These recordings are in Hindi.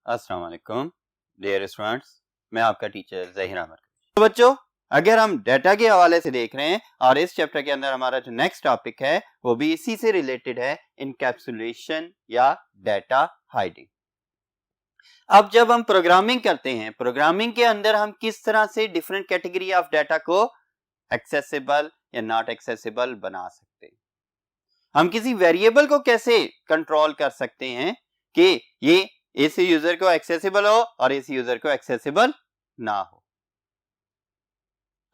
अस्सलाम वालेकुम डियर स्टूडेंट्स, मैं आपका टीचर ज़हीर अहमद। तो बच्चों, अगर हम डाटा के हवाले से देख रहे हैं और इस चैप्टर के अंदर हमारा जो नेक्स्ट टॉपिक है वो भी इसी से रिलेटेड है, इनकैप्सुलेशन या डाटा हाइडिंग। अब जब हम प्रोग्रामिंग करते हैं, प्रोग्रामिंग के अंदर हम किस तरह से डिफरेंट कैटेगरी ऑफ डाटा को एक्सेसिबल या नॉट एक्सेसिबल बना सकते हैं। हम किसी वेरिएबल को कैसे कंट्रोल कर सकते हैं कि ये इस यूजर को एक्सेसिबल हो और इस यूजर को एक्सेसिबल ना हो।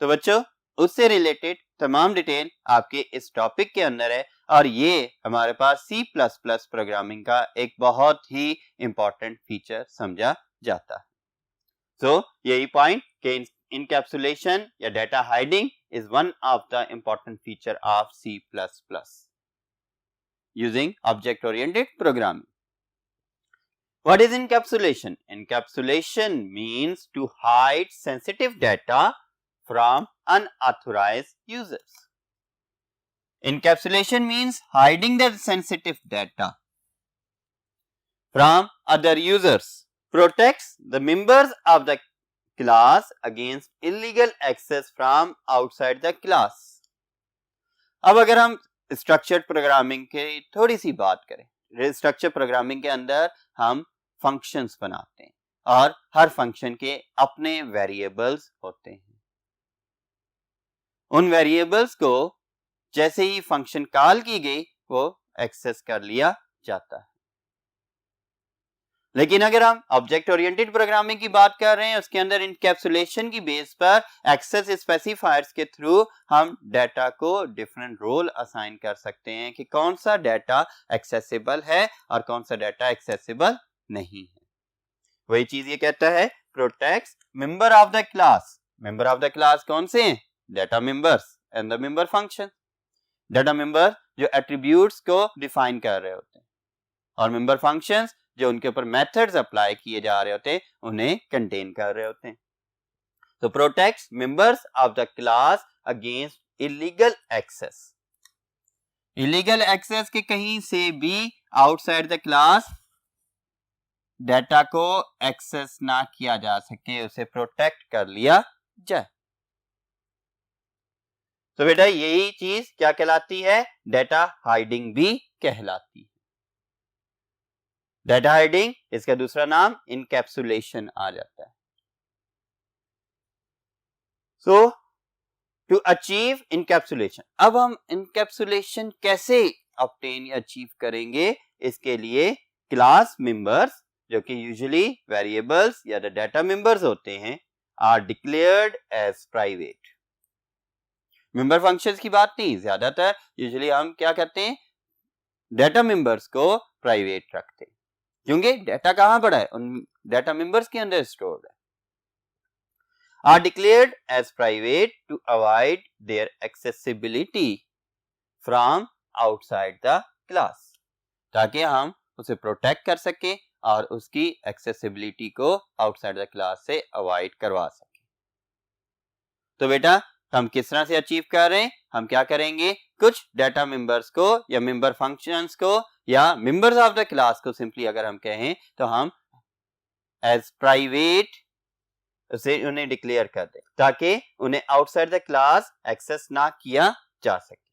तो बच्चों, उससे रिलेटेड तमाम डिटेल आपके इस टॉपिक के अंदर है और ये हमारे पास C++ प्रोग्रामिंग का एक बहुत ही इंपॉर्टेंट फीचर समझा जाता है। सो यही पॉइंट कि इनकैप्सुलेशन या data hiding is one of the important feature of C++ using object-oriented programming. What is encapsulation? Encapsulation means to hide sensitive data from unauthorized users. Encapsulation means hiding the sensitive data from other users. Protects the members of the class against illegal access from outside the class. अब अगर हम स्ट्रक्चर्ड प्रोग्रामिंग की थोड़ी सी बात करें, स्ट्रक्चर प्रोग्रामिंग के अंदर हम फंक्शंस बनाते हैं और हर फंक्शन के अपने वेरिएबल्स होते हैं। उन वेरिएबल्स को जैसे ही फंक्शन कॉल की गई वो एक्सेस कर लिया जाता है। लेकिन अगर हम ऑब्जेक्ट ओरिएंटेड प्रोग्रामिंग की बात कर रहे हैं, उसके अंदर इनकैप्सुलेशन की बेस पर एक्सेस स्पेसिफायर्स के थ्रू हम डाटा को डिफरेंट रोल असाइन कर सकते हैं कि कौन सा डाटा एक्सेसिबल है और कौन सा डाटा एक्सेसिबल नहीं है। वही चीज ये कहता है, protects member of the class. Member of the class कौन से हैं? Data members and the member function. Data member जो एट्रीब्यूट्स को डिफाइन कर रहे होते हैं और मेंबर फंक्शंस जो उनके ऊपर मेथड्स अप्लाई किए जा रहे होते हैं उन्हें कंटेन कर रहे होते हैं। तो protects members of the class against illegal access. Illegal access के कहीं से भी आउटसाइड द क्लास डाटा को एक्सेस ना किया जा सके, उसे प्रोटेक्ट कर लिया जाए। तो बेटा यही चीज क्या कहलाती है? डाटा हाइडिंग भी कहलाती है। डाटा हाइडिंग, इसका दूसरा नाम इनकैप्सुलेशन आ जाता है। सो टू अचीव इनकैप्सुलेशन, अब हम इनकैप्सुलेशन कैसे ऑब्टेन या अचीव करेंगे? इसके लिए क्लास मेंबर्स जो कि यूजुअली वेरिएबल्स या द डाटा मेंबर्स होते हैं are declared as private. Member functions की बात नहीं, ज्यादातर यूजुअली हम क्या करते हैं, डाटा मेंबर्स को प्राइवेट रखते हैं क्योंकि डाटा कहां पड़ा है? उन डाटा मेंबर्स के अंदर स्टोर्ड है। Are declared as private to avoid their accessibility from outside the class, ताकि हम उसे प्रोटेक्ट कर सके और उसकी एक्सेसिबिलिटी को आउटसाइड द क्लास से अवॉइड करवा सके। तो बेटा हम किस तरह से अचीव कर रहे हैं? हम क्या करेंगे, कुछ डाटा मेंबर्स को या मेंबर फंक्शंस को या मेंबर्स ऑफ द क्लास को सिंपली अगर हम कहें तो हम एज प्राइवेट उसे उन्हें डिक्लेयर कर दें ताकि उन्हें आउटसाइड द क्लास एक्सेस ना किया जा सके।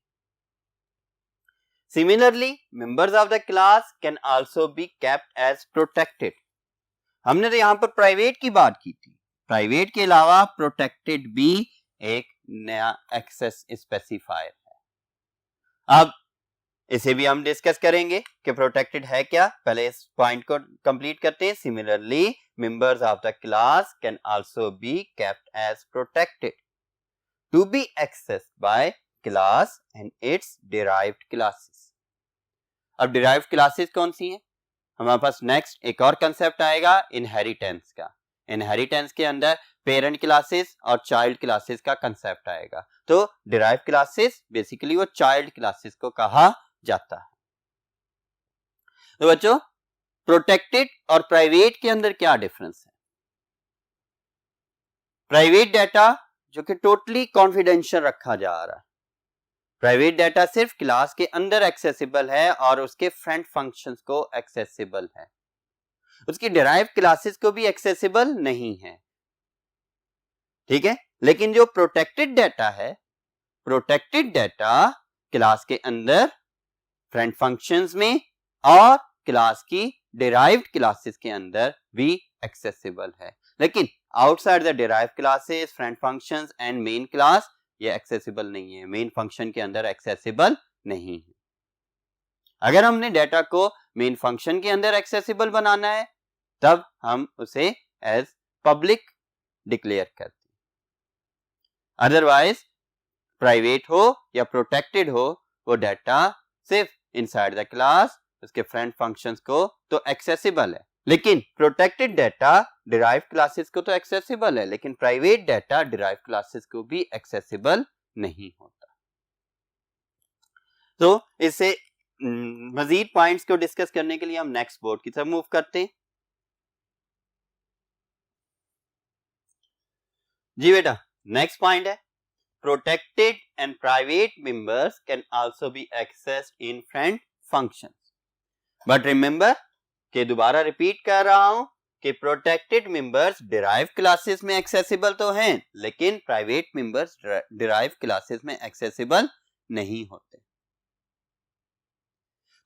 Similarly members of the class can also be kept as protected. हमने तो यहां पर प्राइवेट की बात की थी, प्राइवेट के अलावा प्रोटेक्टेड भी एक नया एक्सेस स्पेसिफायर है। अब इसे भी हम डिस्कस करेंगे कि प्रोटेक्टेड है क्या। पहले इस पॉइंट को कंप्लीट करते हैं। Similarly members of the class can also be kept as protected to be accessed by class and its derived classes. अब डिराइव्ड क्लासेस कौन सी हैं? हमारे पास नेक्स्ट एक और कंसेप्ट आएगा इनहेरिटेंस का। इनहेरिटेंस के अंदर पेरेंट क्लासेस और चाइल्ड क्लासेस का कंसेप्ट आएगा। तो डिराइव्ड क्लासेस बेसिकली वो चाइल्ड क्लासेस को कहा जाता है। तो बच्चों, प्रोटेक्टेड और प्राइवेट के अंदर क्या डिफरेंस है? प्राइवेट डाटा जो कि टोटली कॉन्फिडेंशियल रखा जा रहा है, प्राइवेट डाटा सिर्फ क्लास के अंदर एक्सेसिबल है और उसके फ्रंट फंक्शंस को एक्सेसिबल है। उसकी डिराइव्ड क्लासेस को भी एक्सेसिबल नहीं है, ठीक है। लेकिन जो प्रोटेक्टेड डाटा है, प्रोटेक्टेड डाटा क्लास के अंदर फ्रेंड फंक्शंस में और क्लास की डिराइव्ड क्लासेस के अंदर भी एक्सेसिबल है। लेकिन outside the derived classes, friend functions and main class ये एक्सेसिबल नहीं है, मेन फंक्शन के अंदर एक्सेसिबल नहीं है। अगर हमने डाटा को मेन फंक्शन के अंदर एक्सेसिबल बनाना है तब हम उसे एज पब्लिक डिक्लेयर करते हैं। अदरवाइज प्राइवेट हो या प्रोटेक्टेड हो, वो डाटा सिर्फ इनसाइड द क्लास उसके फ्रेंड फंक्शंस को तो एक्सेसिबल है, लेकिन प्रोटेक्टेड डाटा डिराइव्ड क्लासेस को तो एक्सेसिबल है, लेकिन प्राइवेट डाटा डिराइव्ड क्लासेस को भी एक्सेसिबल नहीं होता। तो इससे मजीद पॉइंट्स को डिस्कस करने के लिए हम नेक्स्ट बोर्ड की तरफ मूव करते हैं। जी बेटा, नेक्स्ट पॉइंट है protected and private members can also be accessed in friend functions. But remember कि दोबारा रिपीट कर रहा हूं कि प्रोटेक्टेड मेंबर्स डिराइव क्लासेस में एक्सेसिबल तो हैं, लेकिन प्राइवेट मेंबर्स डिराइव क्लासेस में एक्सेसिबल नहीं होते।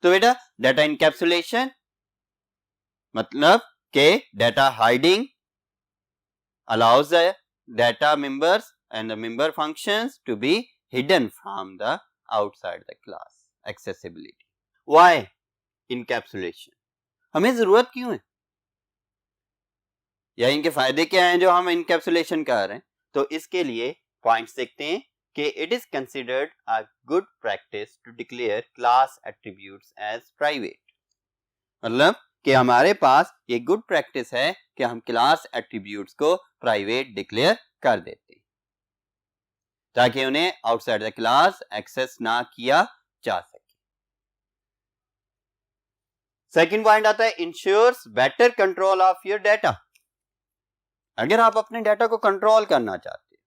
तो बेटा डाटा इनकैप्सुलेशन मतलब के data hiding allows the data members and the member functions to be hidden from the outside the class. Accessibility. Why encapsulation? हमें जरूरत क्यों है या इनके फायदे क्या हैं जो हम encapsulation कर रहे हैं? तो इसके लिए पॉइंट्स देखते हैं कि it is considered a good practice to declare class attributes as private. मतलब कि हमारे पास ये गुड प्रैक्टिस है कि हम क्लास एट्रीब्यूट्स को प्राइवेट डिक्लेयर कर देते ताकि उन्हें आउटसाइड द क्लास एक्सेस ना किया जा सके। सेकंड पॉइंट आता है ensures better control of your data. अगर आप अपने डाटा को कंट्रोल करना चाहते हो,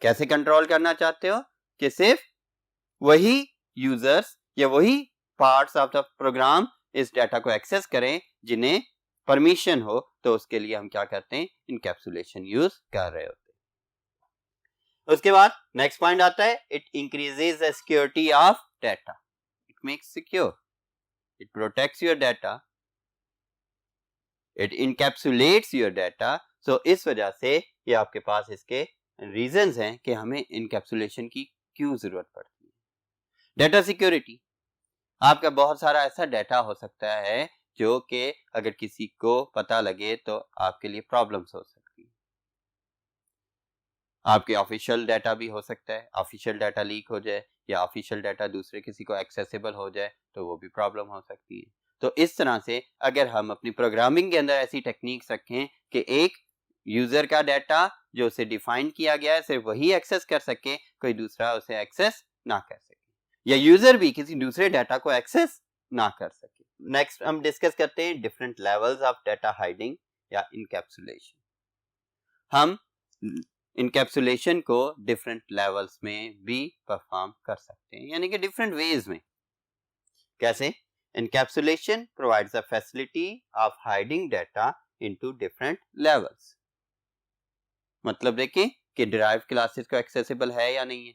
कैसे कंट्रोल करना चाहते हो कि सिर्फ वही यूजर्स या वही पार्ट्स ऑफ द प्रोग्राम इस डाटा को एक्सेस करें जिन्हें परमिशन हो, तो उसके लिए हम क्या करते हैं, इनकैप्सुलेशन यूज कर रहे होते हैं। उसके बाद नेक्स्ट पॉइंट आता है it increases the security of data, it makes secure, it protects your data, it encapsulates your data. So इस वजह से ये आपके पास इसके रीजंस हैं कि हमें इनकैप्सुलेशन की क्यों जरूरत पड़ती है। डाटा सिक्योरिटी, आपका बहुत सारा ऐसा डाटा हो सकता है जो कि अगर किसी को पता लगे तो आपके लिए प्रॉब्लम्स हो सकती है। आपके ऑफिशियल डाटा भी हो सकता है, ऑफिशियल डाटा लीक हो जाए या ऑफिशियल डाटा दूसरे किसी को एक्सेसिबल हो जाए तो वो भी प्रॉब्लम हो सकती है। तो इस तरह से अगर हम अपनी प्रोग्रामिंग के अंदर ऐसी टेक्निक्स रखें कि एक यूजर का डाटा जो उसे डिफाइन किया गया है सिर्फ वही एक्सेस कर सके, कोई दूसरा उसे एक्सेस ना कर सके, या यूजर भी किसी दूसरे डाटा को एक्सेस ना कर सके। नेक्स्ट हम डिस्कस करते हैं different levels of data hiding या इनकैप्सुलेशन। हम इनकैप्सुलेशन को डिफरेंट लेवल्स में भी परफॉर्म कर सकते हैं, यानी कि डिफरेंट वेज में। कैसे? Encapsulation provides a facility of hiding data into different levels. मतलब देखें कि डिराइव्ड क्लासेस को एक्सेसिबल है या नहीं है,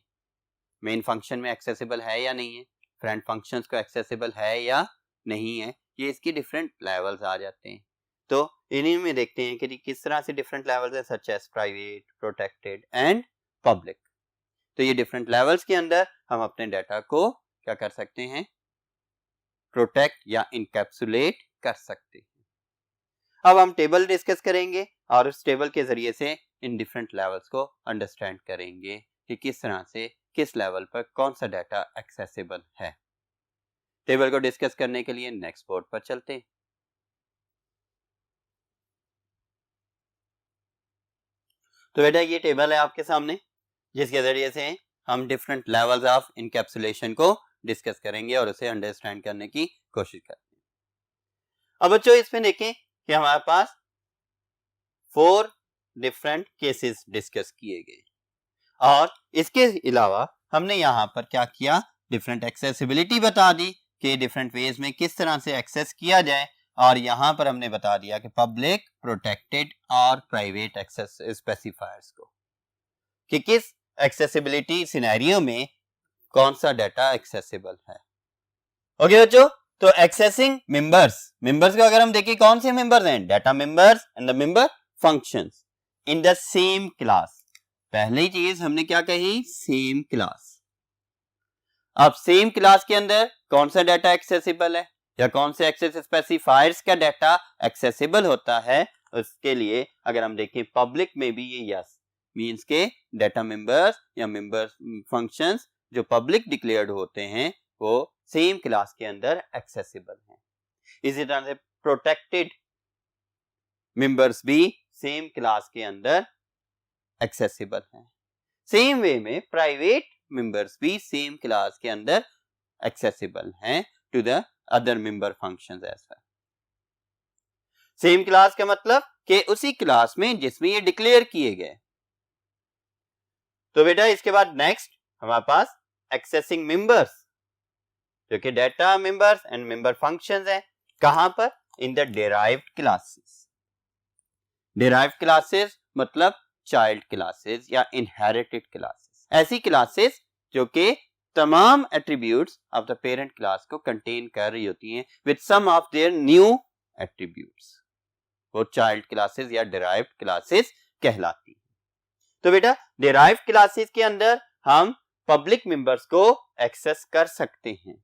मेन फंक्शन में एक्सेसिबल है या नहीं है, फ्रेंड फंक्शंस को एक्सेसिबल है या नहीं है, ये इसकी डिफरेंट लेवल्स आ जाते हैं। तो इन्हीं में देखते हैं कि किस तरह से डिफरेंट लेवल्स है, such as private, protected and public. तो ये डिफरेंट लेवल्स के अंदर हम अपने डाटा को क्या कर सकते हैं, प्रोटेक्ट या इनकैप्सुलेट कर सकते हैं। अब हम टेबल डिस्कस करेंगे और उस टेबल के जरिए से इन डिफरेंट लेवल्स को अंडरस्टैंड करेंगे कि किस तरह से किस लेवल पर कौन सा डाटा एक्सेसिबल है। टेबल को डिस्कस करने के लिए नेक्स्ट बोर्ड पर चलते हैं। तो बेटा ये टेबल है आपके सामने जिसके जरिए से हम डिफरेंट लेवल्स ऑफ इनकैप्सुलेशन को डिस्कस करेंगे और उसे अंडरस्टैंड करने की कोशिश करते हैं। अब बच्चों इसमें देखें कि हमारे पास 4 डिफरेंट केसेस डिस्कस किए गए और इसके अलावा हमने यहाँ पर क्या किया, डिफरेंट एक्सेसिबिलिटी बता दी कि डिफरेंट वेज में किस तरह से एक्सेस किया जाए और यहां पर हमने बता दिया कि पब्लिक, प्रोटेक्टेड और प्राइवेट एक्सेस स्पेसिफायर्स को, कि किस एक्सेसिबिलिटी सिनेरियो में कौन सा डाटा एक्सेसिबल है। ओके बच्चों, तो एक्सेसिंग मेंबर्स को अगर हम देखें कौन से मेंबर्स हैं, data members and the member functions in the same class. पहली चीज हमने क्या कही, सेम क्लास। अब सेम क्लास के अंदर कौन सा डाटा एक्सेसिबल है या कौन से एक्सेस स्पेसिफायर्स का डाटा एक्सेसिबल होता है, उसके लिए अगर हम देखें पब्लिक में भी ये यस मींस के डाटा मेंबर्स या मेंबर फंक्शंस जो पब्लिक डिक्लेयर्ड होते हैं वो सेम क्लास के अंदर एक्सेसिबल हैं। इसी तरह से प्रोटेक्टेड मेंबर्स भी सेम क्लास के अंदर एक्सेसिबल हैं। सेम वे में प्राइवेट मेंबर्स भी सेम क्लास के अंदर एक्सेसिबल हैं to the other member functions as well. Same class का मतलब कि उसी क्लास में जिसमें ये डिक्लेयर किए गए। तो बेटा इसके बाद नेक्स्ट हमारे पास एक्सेसिंग मेंबर्स जो कि data members and member functions हैं। कहां पर, in the derived classes. Derived classes मतलब चाइल्ड क्लासेस या इनहेरिटेड क्लासेस, ऐसी क्लासेस जो कि तमाम attributes of the parent class को कंटेन कर रही होती हैं with some of their new attributes, वो चाइल्ड क्लासेस या डिराइव्ड क्लासेस कहलाती हैं। तो बेटा डिराइव्ड क्लासेस के अंदर हम पब्लिक मेंबर्स को एक्सेस कर सकते हैं,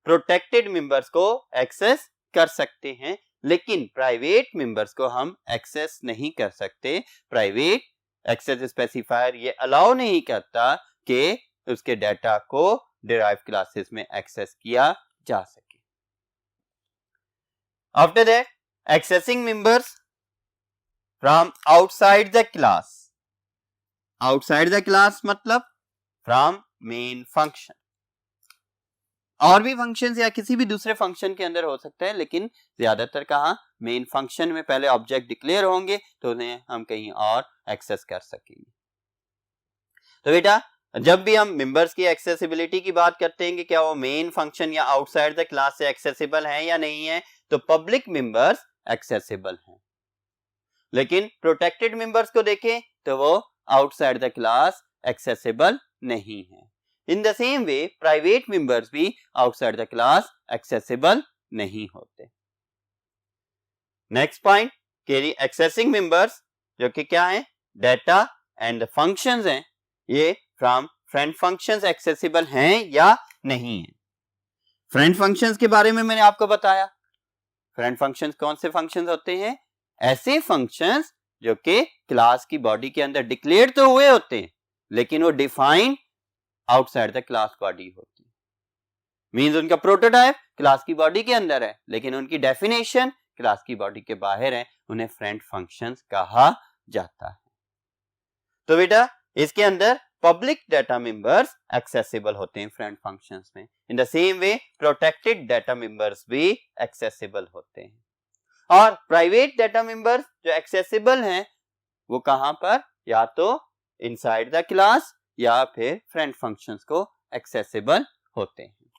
प्रोटेक्टेड मेंबर्स को एक्सेस कर सकते हैं, लेकिन प्राइवेट मेंबर्स को हम एक्सेस नहीं कर सकते। प्राइवेट एक्सेस स्पेसिफायर ये अलाउ नहीं करता कि उसके डाटा को डिराइव्ड क्लासेस में एक्सेस किया जा सके। After that accessing members from outside the class. Outside the class मतलब फ्रॉम मेन फंक्शन। और भी फंक्शंस या किसी भी दूसरे फंक्शन के अंदर हो सकता है, लेकिन ज्यादातर कहां, मेन फंक्शन में पहले ऑब्जेक्ट डिक्लेयर होंगे तो उन्हें हम कहीं और एक्सेस कर सकेंगे। तो बेटा जब भी हम मेंबर्स की एक्सेसिबिलिटी की बात करते हैं कि क्या वो मेन फंक्शन या आउटसाइड द क्लास से एक्सेसिबल है या नहीं है, तो पब्लिक मेंबर्स एक्सेसिबल हैं, लेकिन प्रोटेक्टेड मेंबर्स को देखें तो वो आउटसाइड द क्लास एक्सेसिबल नहीं है। In the same way private members भी आउटसाइड द क्लास एक्सेसिबल नहीं होते। नेक्स्ट पॉइंट कि एक्सेसिंग मेंबर्स जो कि क्या है, डाटा एंड फंक्शंस हैं, ये फ्रॉम फ्रेंड फंक्शंस एक्सेसिबल हैं या नहीं है। फ्रेंड फंक्शंस के बारे में मैंने आपको बताया। फ्रेंड फंक्शंस कौन से फंक्शंस होते हैं, ऐसे फंक्शंस जो कि क्लास की बॉडी के अंदर डिक्लेयर तो हुए होते हैं लेकिन वो defined outside the class body होती है। मींस उनका प्रोटोटाइप क्लास की बॉडी के अंदर है लेकिन उनकी डेफिनेशन क्लास की बॉडी के बाहर है, उन्हें फ्रेंड फंक्शंस कहा जाता है। तो बेटा इसके अंदर पब्लिक डाटा मेंबर्स एक्सेसिबल होते हैं फ्रेंड फंक्शंस में। In the same way protected data members भी एक्सेसिबल होते हैं, और प्राइवेट डाटा मेंबर्स जो एक्सेसिबल हैं वो कहां पर, या तो इनसाइड द क्लास या फिर फ्रेंड फंक्शंस को एक्सेसिबल होते हैं।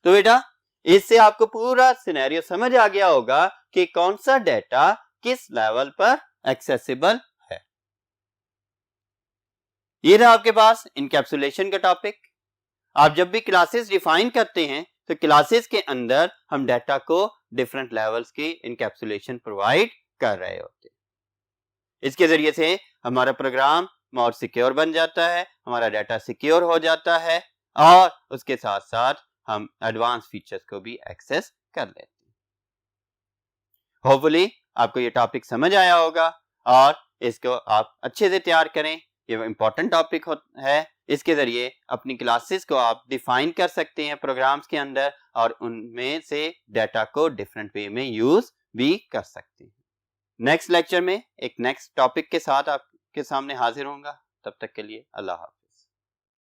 तो बेटा इससे आपको पूरा सिनेरियो समझ आ गया होगा कि कौन सा डाटा किस लेवल पर एक्सेसिबल है। ये रहा आपके पास इनकैप्सुलेशन का टॉपिक। आप जब भी क्लासेस डिफाइन करते हैं तो क्लासेस के अंदर हम डाटा को डिफरेंट लेवल्स की इनकैप्सुलेशन प्रोवाइड कर रहे होते हैं। इसके जरिए से हमारा प्रोग्राम और सिक्योर बन जाता है, हमारा डाटा सिक्योर हो जाता है और उसके साथ साथ हम एडवांस फीचर्स को भी एक्सेस कर लेते हैं। होपफुली आपको ये टॉपिक समझ आया होगा और इसको आप अच्छे से तैयार करें। ये इंपॉर्टेंट टॉपिक है, इसके जरिए अपनी क्लासेस को आप डिफाइन कर सकते हैं प्रोग्राम्स के अंदर और उनमें से डाटा को डिफरेंट वे में यूज भी कर सकते हैं। नेक्स्ट लेक्चर में एक नेक्स्ट टॉपिक के साथ आपके सामने हाजिर होऊंगा। तब तक के लिए अल्लाह हाफ़िज़।